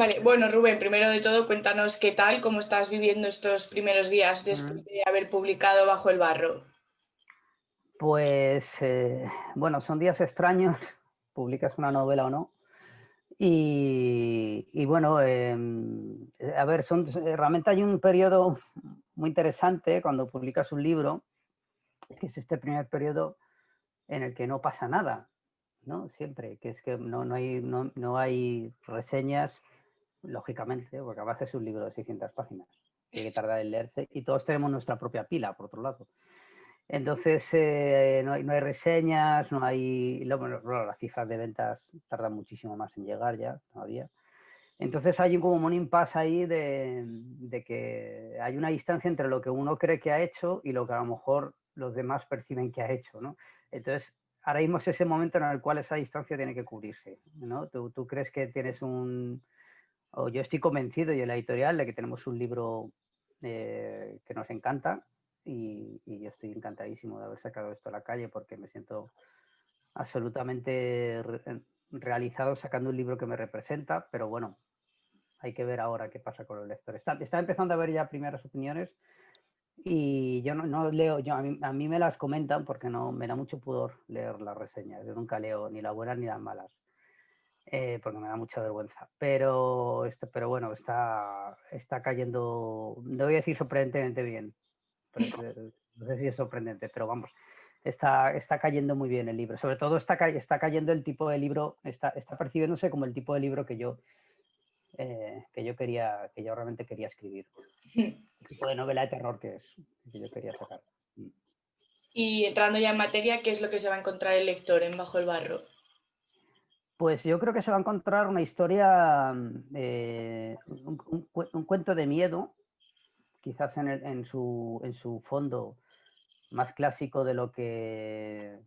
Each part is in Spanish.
Vale, bueno, Rubén, primero de todo, cuéntanos qué tal, cómo estás viviendo estos primeros días después Mm, de haber publicado Bajo el barro. Pues bueno, son días extraños, publicas una novela o no. Y bueno, a ver, realmente hay un periodo muy interesante cuando publicas un libro, que es este primer periodo en el que no pasa nada, ¿no? Siempre, que es que no hay reseñas, lógicamente, porque a veces es un libro de 600 páginas, tiene que tardar en leerse, y todos tenemos nuestra propia pila, por otro lado. Entonces, no hay reseñas, no hay... Bueno, las cifras de ventas tardan muchísimo más en llegar ya, todavía. Entonces hay como un impasse ahí de que hay una distancia entre lo que uno cree que ha hecho y lo que a lo mejor los demás perciben que ha hecho, ¿no? Entonces, ahora mismo es ese momento en el cual esa distancia tiene que cubrirse, ¿no? Tú crees que tienes o yo estoy convencido, y en la editorial, de que tenemos un libro que nos encanta, y yo estoy encantadísimo de haber sacado esto a la calle porque me siento absolutamente realizado sacando un libro que me representa, pero bueno, hay que ver ahora qué pasa con los lectores. Está empezando a ver ya primeras opiniones y yo no leo, a mí me las comentan porque no me da mucho pudor leer las reseñas. Yo nunca leo ni las buenas ni las malas, porque me da mucha vergüenza. Pero bueno, está cayendo, no voy a decir sorprendentemente bien, pero no sé si es sorprendente, pero vamos, está cayendo muy bien el libro. Sobre todo está cayendo el tipo de libro, está percibiéndose como el tipo de libro que yo realmente quería escribir. El tipo de novela de terror que yo quería sacar. Y entrando ya en materia, ¿qué es lo que se va a encontrar el lector en Bajo el barro? Pues yo creo que se va a encontrar una historia, un cuento de miedo, quizás en su fondo más clásico de lo que,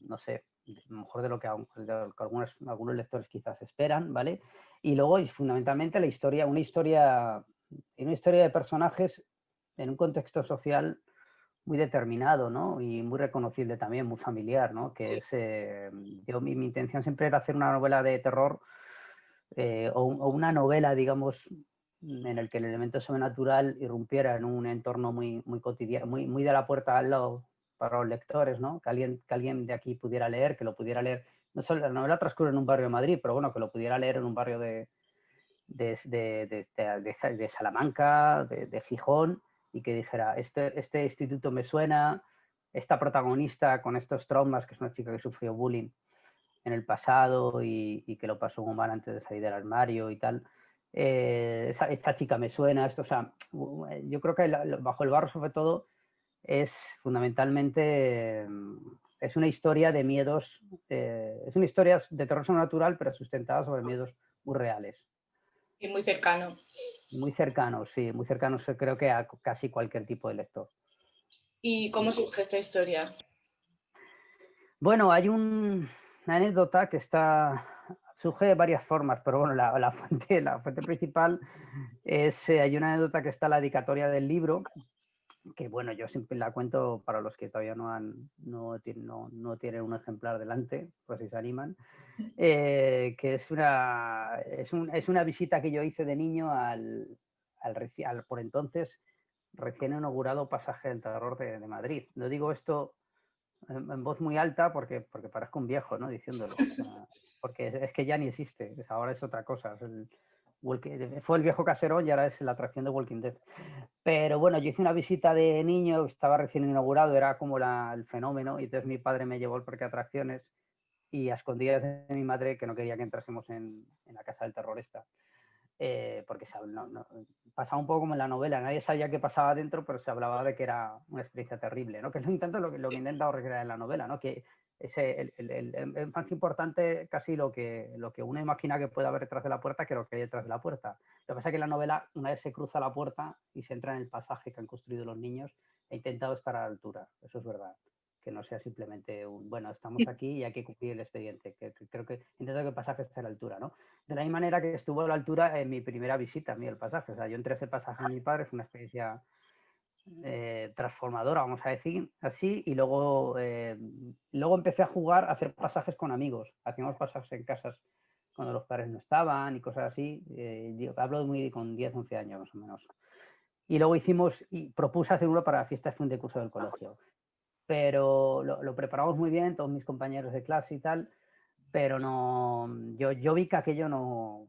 no sé, a lo mejor de lo que algunos lectores quizás esperan, ¿vale? Y luego, y fundamentalmente, una historia de personajes en un contexto social muy determinado, ¿no? Y muy reconocible también, muy familiar, ¿no? Que es, mi intención siempre era hacer una novela de terror, o una novela, digamos, en el que el elemento sobrenatural irrumpiera en un entorno muy, muy cotidiano, muy de la puerta al lado para los lectores, ¿no? Que alguien de aquí pudiera leer, que lo pudiera leer. No solo la novela transcurre en un barrio de Madrid, pero bueno, que lo pudiera leer en un barrio de Salamanca, de Gijón, y que dijera, este instituto me suena, esta protagonista con estos traumas, que es una chica que sufrió bullying en el pasado y que lo pasó muy mal antes de salir del armario y tal. Esta chica me suena, esto, o sea, yo creo que Bajo el barro, sobre todo, es fundamentalmente, es una historia de miedos, es una historia de terror sobrenatural, pero sustentada sobre miedos muy reales. Y muy cercano. Muy cercanos, sí, muy cercanos, creo que a casi cualquier tipo de lector. ¿Y cómo surge esta historia? Bueno, hay una anécdota que surge de varias formas, pero bueno, la fuente principal es, hay una anécdota que está en la dedicatoria del libro, que bueno, yo siempre la cuento para los que todavía no tienen un ejemplar delante, pues si se animan, que es una visita que yo hice de niño al por entonces recién inaugurado Pasaje del Terror de Madrid. No digo esto en voz muy alta porque parezco un viejo, ¿no? Diciéndolo. O sea, porque es que ya ni existe, ahora es otra cosa. Fue el viejo Caserón y ahora es la atracción de Walking Dead. Pero bueno, yo hice una visita de niño, estaba recién inaugurado, era como el fenómeno, y entonces mi padre me llevó al parque de atracciones y a escondidas de mi madre, que no quería que entrásemos en la casa del terror esta. Porque pasaba un poco como en la novela, nadie sabía qué pasaba dentro, pero se hablaba de que era una experiencia terrible, ¿no? Que es lo que he intentado recrear en la novela, ¿no? Que es más importante casi lo que uno imagina que puede haber detrás de la puerta que lo que hay detrás de la puerta. Lo que pasa es que en la novela, una vez se cruza la puerta y se entra en el pasaje que han construido los niños, he intentado estar a la altura, eso es verdad. Que no sea simplemente bueno, estamos aquí y hay que cumplir el expediente, que creo que intento que el pasaje esté a la altura, ¿no? De la misma manera que estuvo a la altura en mi primera visita a mí el pasaje. O sea, yo entré a ese pasaje de mi padre, fue una experiencia transformadora, vamos a decir así, y luego empecé a jugar, a hacer pasajes con amigos. Hacíamos pasajes en casas cuando los padres no estaban y cosas así. Yo hablo con 10, 11 años más o menos. Y luego propuse hacer uno para la fiesta de fin de curso del colegio. Pero lo preparamos muy bien, todos mis compañeros de clase y tal, pero yo vi que aquello no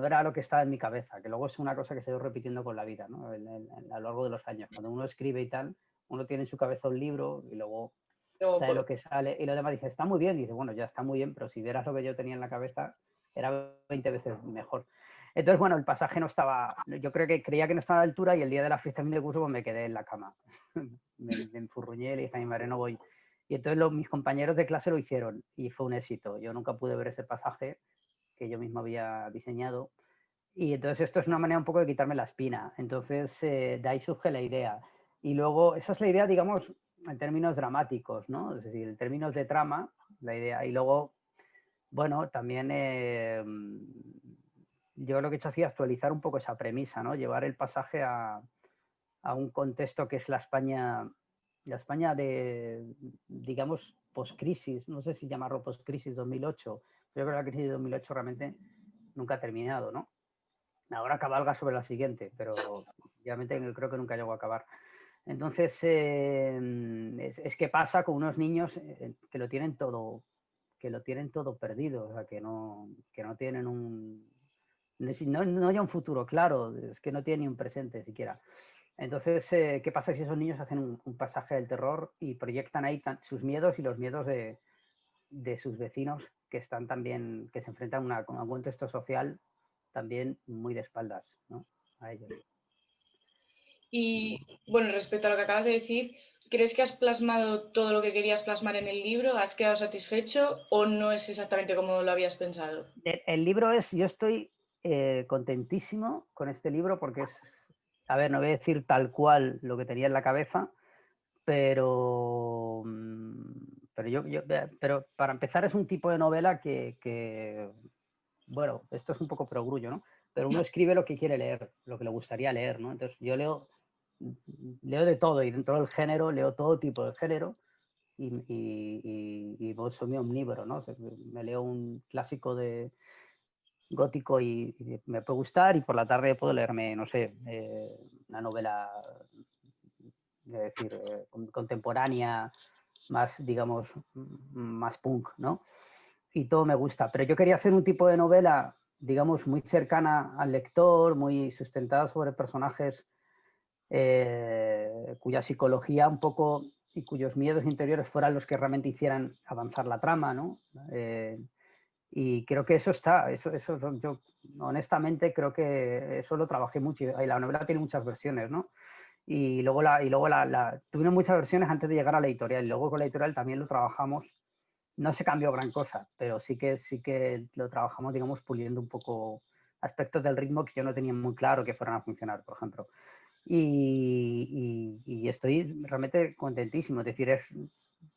era lo que estaba en mi cabeza, que luego es una cosa que se va repitiendo con la vida, ¿no? A lo largo de los años. Cuando uno escribe y tal, uno tiene en su cabeza un libro y luego Luego, sabe lo que sale y lo demás dice, está muy bien, y dice, bueno, ya está muy bien, pero si vieras lo que yo tenía en la cabeza, era 20 veces mejor. Entonces, bueno, el pasaje no estaba, yo creía que no estaba a la altura y el día de la fiesta de curso pues me quedé en la cama. me enfurruñé y le dije a mi madre, no voy. Y entonces mis compañeros de clase lo hicieron y fue un éxito. Yo nunca pude ver ese pasaje que yo mismo había diseñado. Y entonces esto es una manera un poco de quitarme la espina. Entonces de ahí surge la idea. Y luego, esa es la idea, digamos, en términos dramáticos, ¿no? Es decir, en términos de trama, la idea. Y luego, bueno, también yo lo que he hecho ha sido actualizar un poco esa premisa, ¿no? Llevar el pasaje a un contexto que es la España de, digamos, post-crisis, no sé si llamarlo post-crisis 2008, pero yo creo que la crisis de 2008 realmente nunca ha terminado, ¿no? Ahora cabalga sobre la siguiente, pero obviamente creo que nunca llegó a acabar. Entonces, es que pasa con unos niños que lo tienen todo perdido, o sea, que no tienen no ya un futuro claro, es que no tienen ni un presente siquiera. Entonces, ¿qué pasa si esos niños hacen un pasaje del terror y proyectan ahí sus miedos y los miedos de sus vecinos que están también, que se enfrentan a un contexto social también muy de espaldas, ¿no? A ellos. y bueno, respecto a lo que acabas de decir, ¿crees que has plasmado todo lo que querías plasmar en el libro? ¿Has quedado satisfecho o no es exactamente como lo habías pensado? El libro yo estoy contentísimo con este libro porque a ver, no voy a decir tal cual lo que tenía en la cabeza, pero, pero para empezar es un tipo de novela bueno, esto es un poco perogrullo, ¿no? Pero uno escribe lo que quiere leer, lo que le gustaría leer, ¿no? Entonces yo leo de todo y dentro del género leo todo tipo de género y soy muy omnívoro, ¿no? Me leo un clásico de gótico y me puede gustar y por la tarde puedo leerme, no sé, una novela, es decir, contemporánea, más, digamos, más punk, ¿no? Y todo me gusta. Pero yo quería hacer un tipo de novela, digamos, muy cercana al lector, muy sustentada sobre personajes cuya psicología un poco y cuyos miedos interiores fueran los que realmente hicieran avanzar la trama, ¿no? Y creo que eso está, yo honestamente creo que eso lo trabajé mucho y la novela tiene muchas versiones, ¿no? Y luego, tuvieron muchas versiones antes de llegar a la editorial y luego con la editorial también lo trabajamos. No se cambió gran cosa, pero sí que lo trabajamos, digamos, puliendo un poco aspectos del ritmo que yo no tenía muy claro que fueran a funcionar, por ejemplo. Y estoy realmente contentísimo. Es decir,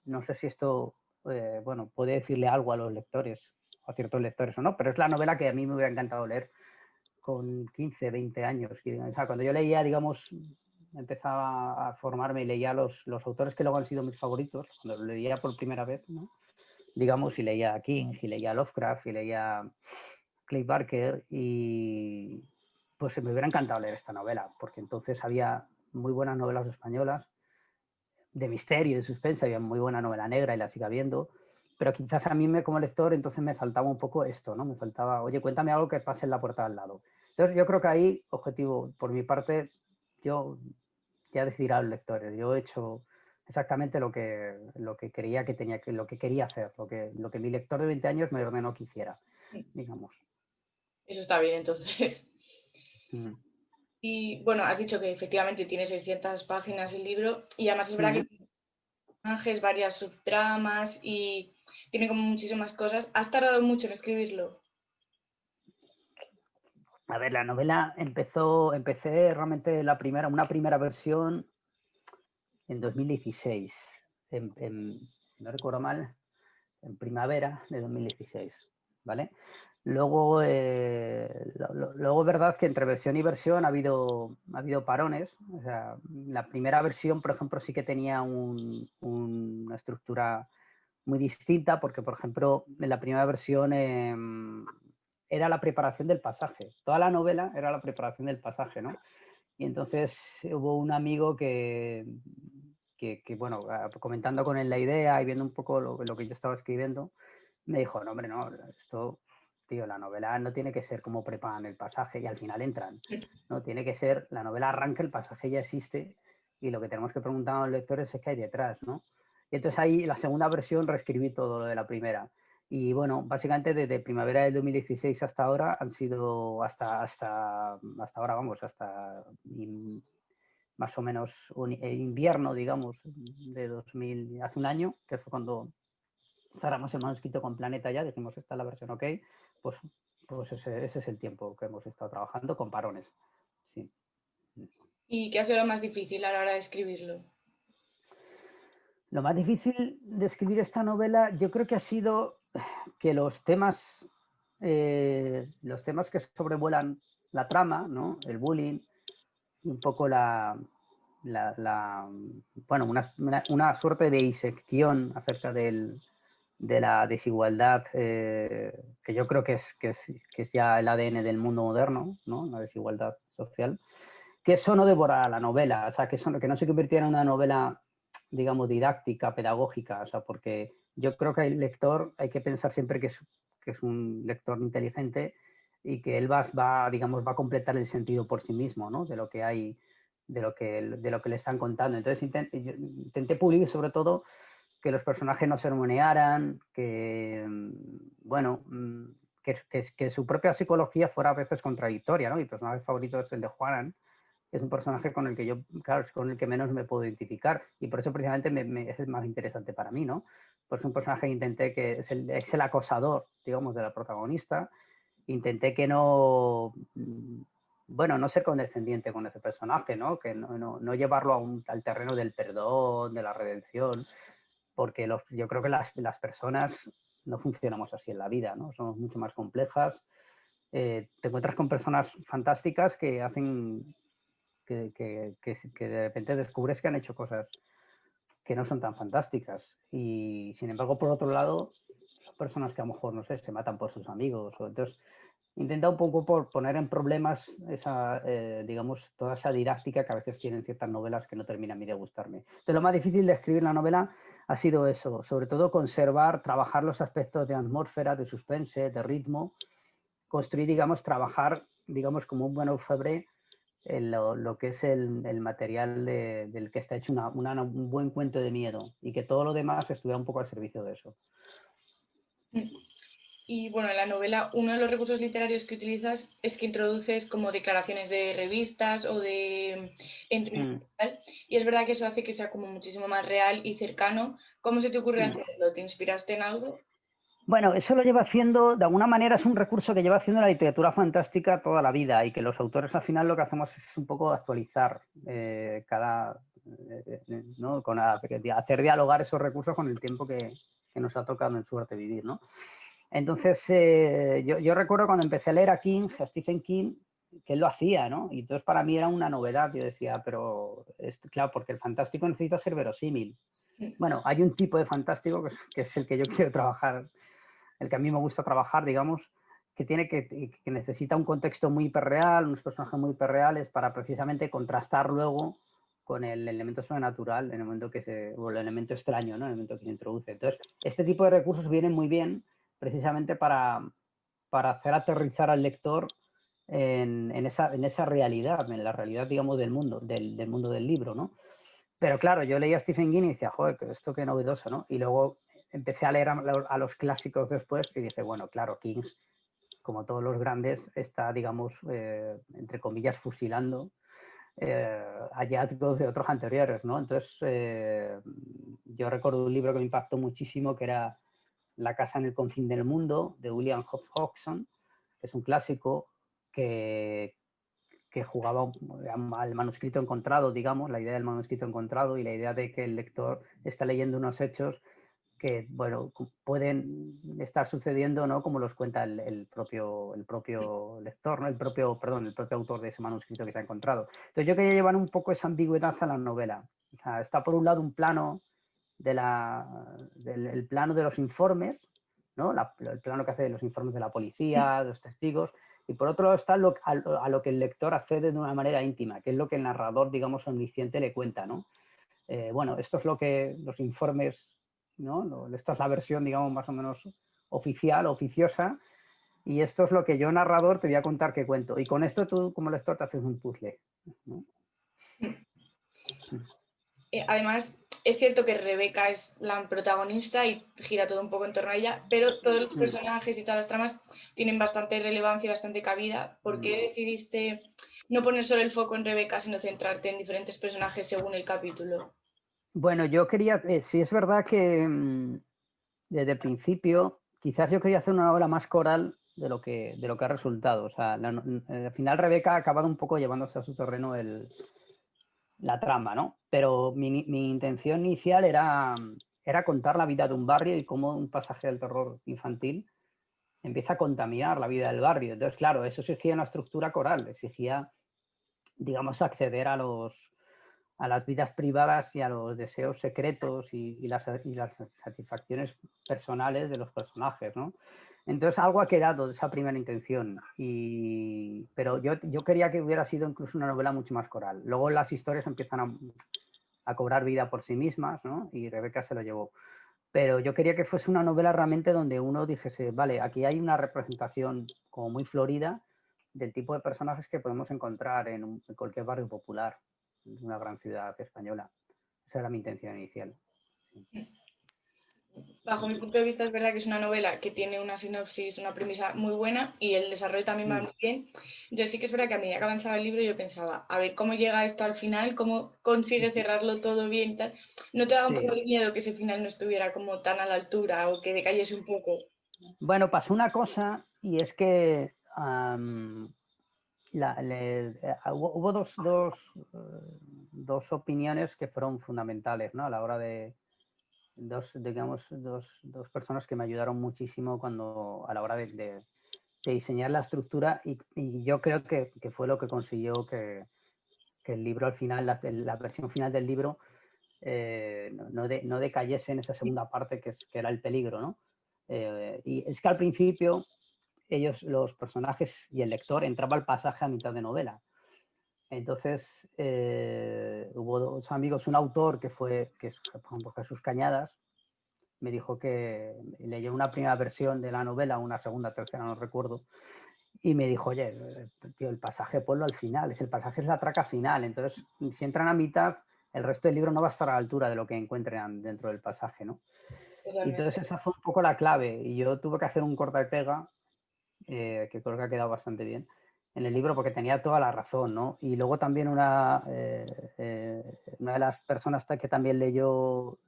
no sé si esto, bueno, puede decirle algo a los lectores, a ciertos lectores o no, pero es la novela que a mí me hubiera encantado leer con 15, 20 años. O sea, cuando yo leía, digamos, empezaba a formarme y leía los autores que luego han sido mis favoritos, cuando lo leía por primera vez, ¿no? Digamos, y leía a King, y leía a Lovecraft, y leía a Clay Barker, y pues me hubiera encantado leer esta novela, porque entonces había muy buenas novelas españolas de misterio y de suspense, había muy buena novela negra y la sigue habiendo, pero quizás a mí como lector entonces me faltaba un poco esto, ¿no? Me faltaba, oye, cuéntame algo que pase en la puerta al lado. Entonces yo creo que ahí, objetivo, por mi parte, yo ya decidirá los lectores. Yo he hecho exactamente lo que creía que tenía lo que quería hacer, lo que mi lector de 20 años me ordenó que hiciera, digamos. Eso está bien, entonces. Mm. Y bueno, has dicho que efectivamente tiene 600 páginas el libro y además es verdad que Mm. tiene personajes, varias subtramas y tiene como muchísimas cosas. ¿Has tardado mucho en escribirlo? A ver, la novela empecé realmente una primera versión en 2016, si no recuerdo mal, en primavera de 2016, ¿vale? Luego, luego es verdad que entre versión y versión ha habido parones. O sea, la primera versión, por ejemplo, sí que tenía una estructura muy distinta porque, por ejemplo, en la primera versión era la preparación del pasaje. Toda la novela era la preparación del pasaje, ¿no? Y entonces hubo un amigo bueno, comentando con él la idea y viendo un poco lo que yo estaba escribiendo, me dijo, no, hombre, no, esto, tío, la novela no tiene que ser como preparan el pasaje y al final entran, ¿no? Tiene que ser, la novela arranca, el pasaje ya existe y lo que tenemos que preguntar a los lectores es qué hay detrás, ¿no? Y entonces ahí, la segunda versión, reescribí todo lo de la primera. Y bueno, básicamente desde primavera del 2016 hasta ahora han sido, hasta ahora, vamos, hasta más o menos invierno, invierno, digamos, de 2000, hace un año, que fue cuando cerramos el manuscrito con Planeta ya, dijimos, esta es la versión ok, pues, pues ese es el tiempo que hemos estado trabajando con parones. Sí. ¿Y qué ha sido lo más difícil a la hora de escribirlo? Lo más difícil de escribir esta novela yo creo que ha sido que los temas que sobrevuelan la trama, ¿no? El bullying, un poco bueno, una suerte de disección acerca de la desigualdad, que yo creo que es ya el ADN del mundo moderno, ¿no? La desigualdad social, que eso no devorara la novela, o sea, que no se convirtiera en una novela, digamos, didáctica, pedagógica, o sea, porque yo creo que el lector hay que pensar siempre que es un lector inteligente y que él digamos, va a completar el sentido por sí mismo, ¿no? De lo que hay, de lo que le están contando. Entonces intenté pulir sobre todo que los personajes no se sermonearan, que, bueno, que su propia psicología fuera a veces contradictoria, ¿no? Mi personaje favorito es el de Juanan, que es un personaje con el que yo, claro, es con el que menos me puedo identificar y por eso precisamente es el más interesante para mí, ¿no? Pues es un personaje que intenté que es el acosador, digamos, de la protagonista. Intenté que no, bueno, no ser condescendiente con ese personaje, ¿no? Que no llevarlo al terreno del perdón, de la redención, porque yo creo que las personas no funcionamos así en la vida, ¿no? Somos mucho más complejas. Te encuentras con personas fantásticas que hacen que de repente descubres que han hecho cosas que no son tan fantásticas. Y sin embargo, por otro lado, son personas que a lo mejor, no sé, se matan por sus amigos. Entonces, intenta un poco por poner en problemas digamos, toda esa didáctica que a veces tienen ciertas novelas que no terminan a mí de gustarme. Entonces, lo más difícil de escribir la novela ha sido eso, sobre todo conservar, trabajar los aspectos de atmósfera, de suspense, de ritmo, construir, digamos, trabajar, digamos, como un buen orfebre lo que es el material del que está hecho un buen cuento de miedo y que todo lo demás estuviera un poco al servicio de eso. Y bueno, en la novela uno de los recursos literarios que utilizas es que introduces como declaraciones de revistas o de entrevistas y tal, y es verdad que eso hace que sea como muchísimo más real y cercano. ¿Cómo se te ocurre hacerlo? ¿Te inspiraste en algo? Bueno, eso lo lleva haciendo, de alguna manera es un recurso que lleva haciendo la literatura fantástica toda la vida y que los autores al final lo que hacemos es un poco actualizar ¿no? Hacer dialogar esos recursos con el tiempo que nos ha tocado en suerte vivir, ¿no? Entonces, yo recuerdo cuando empecé a leer a Stephen King, que él lo hacía, ¿no? Y entonces para mí era una novedad. Yo decía, pero, claro, porque el fantástico necesita ser verosímil. Bueno, hay un tipo de fantástico que es el que yo quiero trabajar, el que a mí me gusta trabajar, digamos, que necesita un contexto muy hiperreal, unos personajes muy hiperreales para precisamente contrastar luego con el elemento sobrenatural, o el elemento extraño, ¿no? El elemento que se introduce. Entonces, este tipo de recursos vienen muy bien precisamente para hacer aterrizar al lector en esa realidad, en la realidad, digamos, del mundo del libro, ¿no? Pero claro, yo leía a Stephen King y decía, joder, esto qué novedoso, ¿no? Y luego empecé a leer a los clásicos después y dije, bueno, claro, King, como todos los grandes, está, digamos, entre comillas, fusilando hallazgos de otros anteriores, ¿no? Entonces, yo recuerdo un libro que me impactó muchísimo, que era La casa en el confín del mundo, de William Hodgson, que es un clásico que jugaba al manuscrito encontrado, digamos, la idea del manuscrito encontrado y la idea de que el lector está leyendo unos hechos que, bueno, pueden estar sucediendo, ¿no? Como los cuenta el propio lector, ¿no? El propio autor de ese manuscrito que se ha encontrado. Entonces yo quería llevar un poco esa ambigüedad a la novela. O sea, está por un lado un plano del plano de los informes, ¿no? El plano que hace de los informes de la policía, de los testigos, y por otro lado está a lo que el lector accede de una manera íntima, que es lo que el narrador, digamos, omnisciente le cuenta, ¿no? Bueno, esto es lo que los informes, ¿no? Esta es la versión, digamos, más o menos oficial, oficiosa, y esto es lo que yo, narrador, te voy a contar que cuento. Y con esto tú, como lector, te haces un puzzle, ¿no? Además, es cierto que Rebeca es la protagonista y gira todo un poco en torno a ella, pero todos los personajes y todas las tramas tienen bastante relevancia y bastante cabida. ¿Por qué decidiste no poner solo el foco en Rebeca, sino centrarte en diferentes personajes según el capítulo? Bueno, yo quería, sí es verdad que desde el principio, quizás yo quería hacer una novela más coral de lo que ha resultado. O sea, al final Rebeca ha acabado un poco llevándose a su terreno la trama, ¿no? Pero mi intención inicial era contar la vida de un barrio y cómo un pasaje del terror infantil empieza a contaminar la vida del barrio. Entonces, claro, eso exigía una estructura coral, exigía, digamos, acceder a las vidas privadas y a los deseos secretos y las satisfacciones personales de los personajes, ¿no? Entonces algo ha quedado de esa primera intención, pero yo quería que hubiera sido incluso una novela mucho más coral. Luego las historias empiezan a cobrar vida por sí mismas, ¿no? Y Rebeca se lo llevó. Pero yo quería que fuese una novela realmente donde uno dijese, vale, aquí hay una representación como muy florida del tipo de personajes que podemos encontrar en cualquier barrio popular de una gran ciudad española. Esa era mi intención inicial. Bajo mi punto de vista es verdad que es una novela que tiene una sinopsis, una premisa muy buena y el desarrollo también va muy bien. Yo sí que es verdad que a medida que avanzaba el libro yo pensaba, a ver cómo llega esto al final, cómo consigue cerrarlo todo bien, tal. ¿No te daba un poco de miedo que ese final no estuviera como tan a la altura o que decayese un poco? Bueno, pasó una cosa y es que hubo dos opiniones que fueron fundamentales, ¿no? A la hora de dos personas que me ayudaron muchísimo a la hora de diseñar la estructura y yo creo que fue lo que consiguió que el libro al final, la versión final del libro no decayese en esa segunda parte que era el peligro, ¿no? Y es que al principio los personajes y el lector entraba al pasaje a mitad de novela. Entonces hubo dos amigos, un autor que es Jesús Cañadas, me dijo que leyó una primera versión de la novela, una segunda, tercera, no recuerdo, y me dijo, oye, tío, el pasaje ponlo al final, el pasaje es la traca final, entonces si entran a mitad, el resto del libro no va a estar a la altura de lo que encuentren dentro del pasaje, ¿no? Y entonces esa fue un poco la clave, y yo tuve que hacer un corta y pega, que creo que ha quedado bastante bien, en el libro porque tenía toda la razón, ¿no? Y luego también una de las personas que también leyó,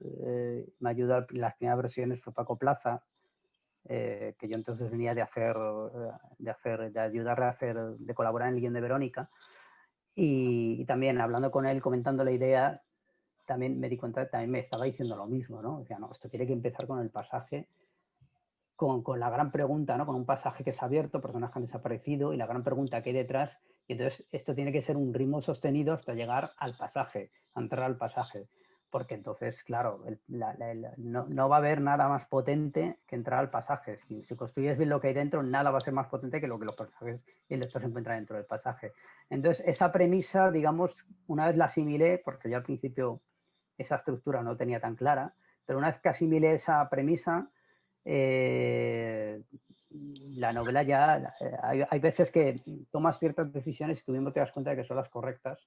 me ayudó en las primeras versiones fue Paco Plaza, que yo entonces venía de ayudarle a hacer, de colaborar en el guión de Verónica. Y también hablando con él, comentando la idea, también me di cuenta, también me estaba diciendo lo mismo, ¿no? O sea, no, esto tiene que empezar con el pasaje, con la gran pregunta, ¿no? Con un pasaje que es abierto, personajes han desaparecido y la gran pregunta que hay detrás. Y entonces esto tiene que ser un ritmo sostenido hasta llegar al pasaje, a entrar al pasaje. Porque entonces, claro, no va a haber nada más potente que entrar al pasaje. Si construyes bien lo que hay dentro, nada va a ser más potente que lo que los personajes y el lector se encuentran dentro del pasaje. Entonces, esa premisa, digamos, una vez la asimilé, porque yo al principio esa estructura no tenía tan clara, pero una vez que asimilé esa premisa, la novela ya, hay veces que tomas ciertas decisiones y tú mismo te das cuenta de que son las correctas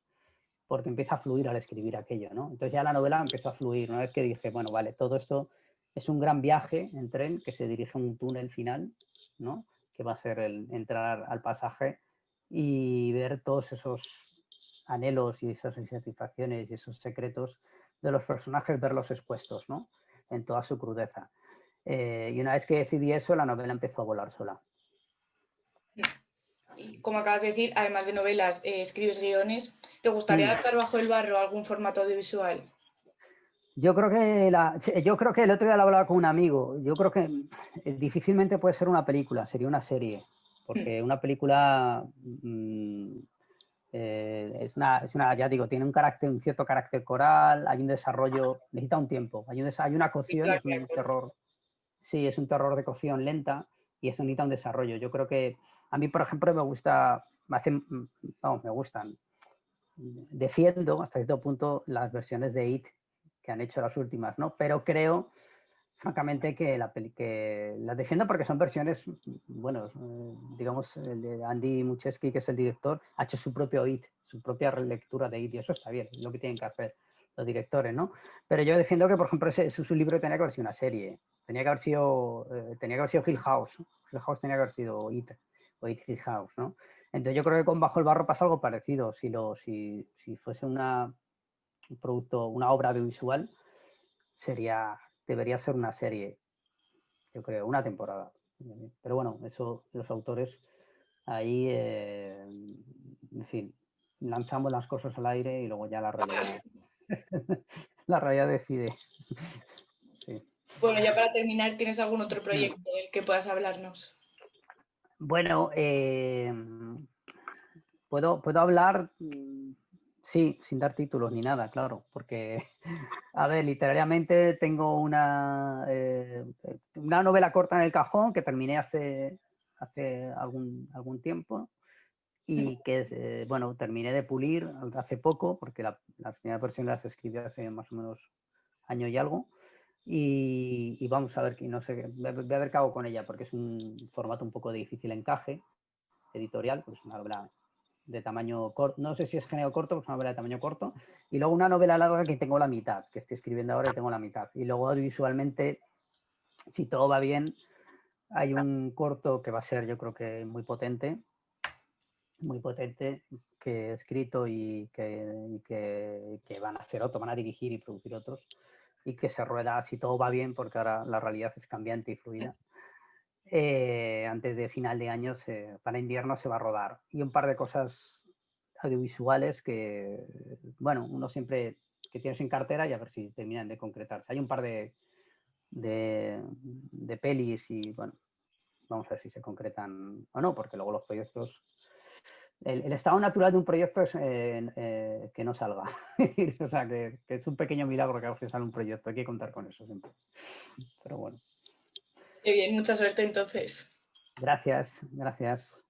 porque empieza a fluir al escribir aquello, ¿no? Entonces ya la novela empezó a fluir, una vez que dije, bueno, vale, todo esto es un gran viaje en tren que se dirige a un túnel final, ¿no? Que va a ser el entrar al pasaje y ver todos esos anhelos y esas insatisfacciones y esos secretos de los personajes, verlos expuestos, ¿no? En toda su crudeza. Y una vez que decidí eso, la novela empezó a volar sola. Como acabas de decir, además de novelas, escribes guiones. ¿Te gustaría adaptar Bajo el barro a algún formato audiovisual? Yo creo que el otro día lo hablaba con un amigo. Yo creo que difícilmente puede ser una película, sería una serie. Porque una película ya digo, tiene un cierto carácter coral, hay un desarrollo, necesita un tiempo, hay una cocción, es un terror, sí, es un terror de cocción lenta y eso necesita un desarrollo. Yo creo que a mí, por ejemplo, me gustan, defiendo hasta cierto punto las versiones de It que han hecho las últimas, ¿no? Pero creo, francamente, que las defiendo porque son versiones, bueno, digamos, el de Andy Muschietti, que es el director, ha hecho su propio It, su propia relectura de It, y eso está bien, es lo que tienen que hacer los directores, ¿no? Pero yo defiendo que, por ejemplo, su libro tenía que haber sido una serie, tenía que haber sido Hill House, Hill House tenía que haber sido It, o It Hill House, ¿no? Entonces yo creo que con Bajo el barro pasa algo parecido, si fuese un producto, una obra audiovisual, debería ser una serie, yo creo, una temporada. Pero bueno, eso los autores ahí, en fin, lanzamos las cosas al aire y luego ya la realidad, la realidad decide. Sí. Bueno, ya para terminar, ¿tienes algún otro proyecto del que puedas hablarnos? Bueno, puedo hablar, sí, sin dar títulos ni nada, claro, porque, a ver, literariamente tengo una novela corta en el cajón que terminé hace algún tiempo y que, bueno, terminé de pulir hace poco, porque las primeras versiones las escribí hace más o menos año y algo. Y vamos a ver, no sé, voy a ver qué hago con ella, porque es un formato un poco de difícil encaje editorial, pues es una novela de tamaño corto, no sé si es género corto, pues una novela de tamaño corto, y luego una novela larga que tengo la mitad, que estoy escribiendo ahora y tengo la mitad. Y luego visualmente, si todo va bien, hay un corto que va a ser, yo creo que muy potente, que he escrito y que van a hacer otro, van a dirigir y producir otros, y que se rueda, si todo va bien, porque ahora la realidad es cambiante y fluida. Antes de final de año, para invierno se va a rodar. Y un par de cosas audiovisuales que, bueno, uno siempre que tienes en cartera y a ver si terminan de concretarse. Hay un par de pelis y, bueno, vamos a ver si se concretan o no, porque luego los proyectos... El estado natural de un proyecto es que no salga. O sea, que es un pequeño milagro que a veces sale un proyecto. Hay que contar con eso siempre. Pero bueno. Qué bien, mucha suerte entonces. Gracias. Muchas gracias.